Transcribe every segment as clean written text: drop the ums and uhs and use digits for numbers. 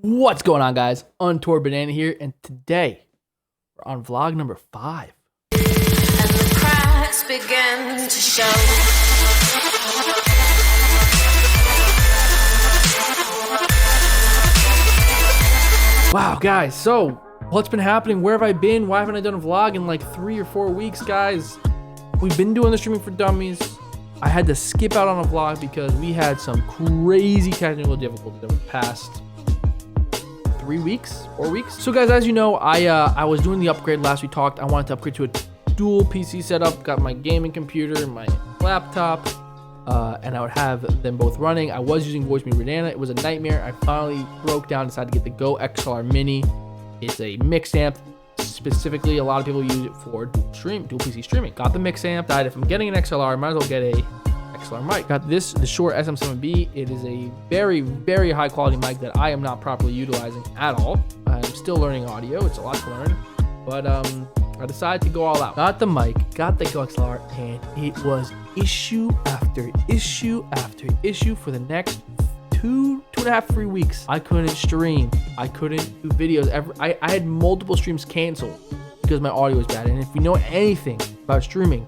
What's going on, guys? Untoured Banana here, and today we're on vlog number 5. And the cracks begin to show. Wow, guys, so what's been happening? Where have I been? Why haven't I done a vlog in like 3 or 4 weeks, guys? We've been doing the streaming for dummies. I had to skip out on a vlog because we had some crazy technical difficulties over the past 3 weeks, 4 weeks. So guys, as you know, I was doing the upgrade last we talked. I wanted to upgrade to a dual PC setup. Got my gaming computer and my laptop, and I would have them both running. I was using Voice Me Redana. It was a nightmare. I finally broke down, decided to get the Go XLR Mini. It's a mix amp. Specifically, a lot of people use it for dual PC streaming. Got the mix amp. Decided if I'm getting an XLR, I might as well get a XLR mic. Got the Shure SM7B. It is a very, very high quality mic that I am not properly utilizing at all. I'm still learning audio. It's a lot to learn, but I decided to go all out. Got the mic, got the Go XLR, and it was issue after issue after issue for the next 2.5, 3 weeks. I couldn't stream. I couldn't do videos ever. I had multiple streams canceled because my audio was bad. And if you know anything about streaming,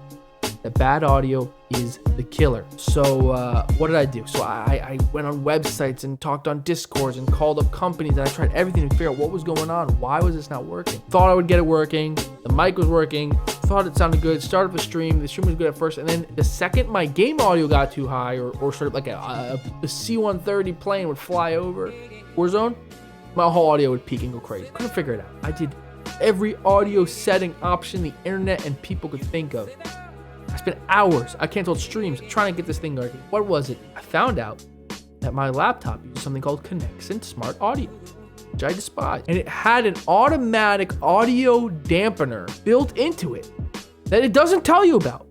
the bad audio is the killer. So what did I do? So I went on websites and talked on Discords and called up companies, and I tried everything to figure out what was going on. Why was this not working? Thought I would get it working. The mic was working. Thought it sounded good. Started up a stream. The stream was good at first, and then the second my game audio got too high, or sort of like a C-130 plane would fly over Warzone, my whole audio would peak and go crazy. Couldn't figure it out. I did every audio setting option the internet and people could think of. I spent hours. I canceled streams trying to get this thing working. What was it? I found out that my laptop uses something called Connexent Smart Audio, which I despise. And it had an automatic audio dampener built into it that it doesn't tell you about.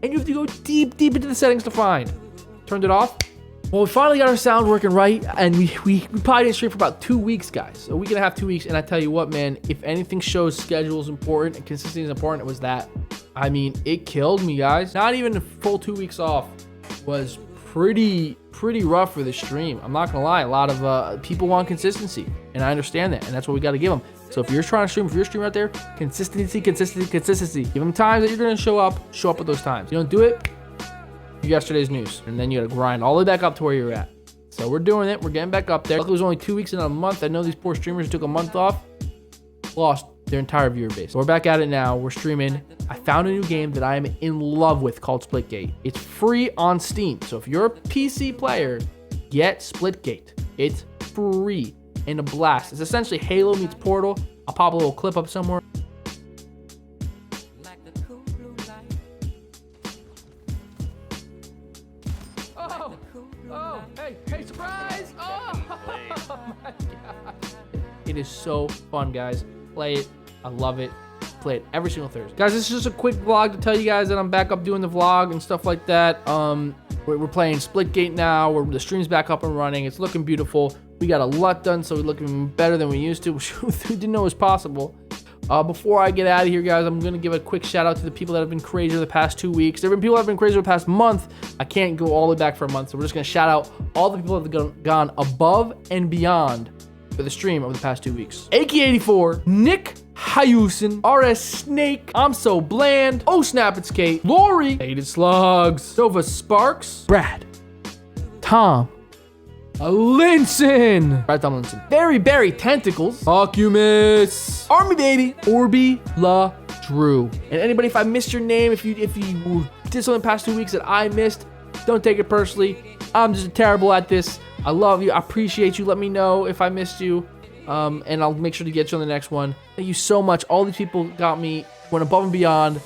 And you have to go deep into the settings to find. Turned it off. Well, we finally got our sound working right, and we probably didn't stream for about 2 weeks, guys. So we can have 2 weeks, and I tell you what, man, if anything shows schedule is important and consistency is important, it was that. I mean, it killed me, guys. Not even a full 2 weeks off was pretty rough for the stream. I'm not gonna lie. A lot of people want consistency, and I understand that, and that's what we got to give them. So if you're trying to stream, if you're a streamer out there, consistency. Give them times that you're gonna show up at those times. You don't do it, yesterday's news, and then you gotta grind all the way back up to where you're at. So we're doing it. We're getting back up there. Luckily, it was only 2 weeks in a month. I know these poor streamers took a month off, lost their entire viewer base. So we're back at it now. We're streaming. I found a new game that I am in love with called Splitgate. It's free on Steam. So if you're a PC player, get Splitgate. It's free and a blast. It's essentially Halo meets Portal. I'll pop a little clip up somewhere. Oh, hey, surprise! Oh my God. It is so fun, guys. Play it. I love it. Play it every single Thursday. Guys, this is just a quick vlog to tell you guys that I'm back up doing the vlog and stuff like that. We're playing Splitgate now. The stream's back up and running. It's looking beautiful. We got a lot done, so we're looking better than we used to, which we didn't know was possible. Before I get out of here, guys, I'm going to give a quick shout out to the people that have been crazy over the past 2 weeks. There have been people that have been crazy over the past month. I can't go all the way back for a month, so we're just going to shout out all the people that have gone above and beyond for the stream over the past 2 weeks. AK84, Nick Hayusen, RS Snake, I'm So Bland, Oh Snap It's Kate, Lori, Hated Slugs, Nova Sparks, Brad, Tom, Linson, Brad Tomlinson, Berry Tentacles, Oculus, Army Baby, Orby La Drew. And anybody, if I missed your name, if you did something the past 2 weeks that I missed, don't take it personally. I'm just terrible at this. I love you. I appreciate you. Let me know if I missed you, and I'll make sure to get you on the next one. Thank you so much. All these people went above and beyond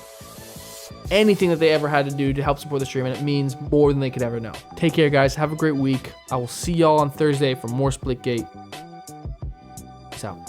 anything that they ever had to do to help support the stream, and it means more than they could ever know. Take care, guys. Have a great week. I will see y'all on Thursday for more Splitgate. Peace out.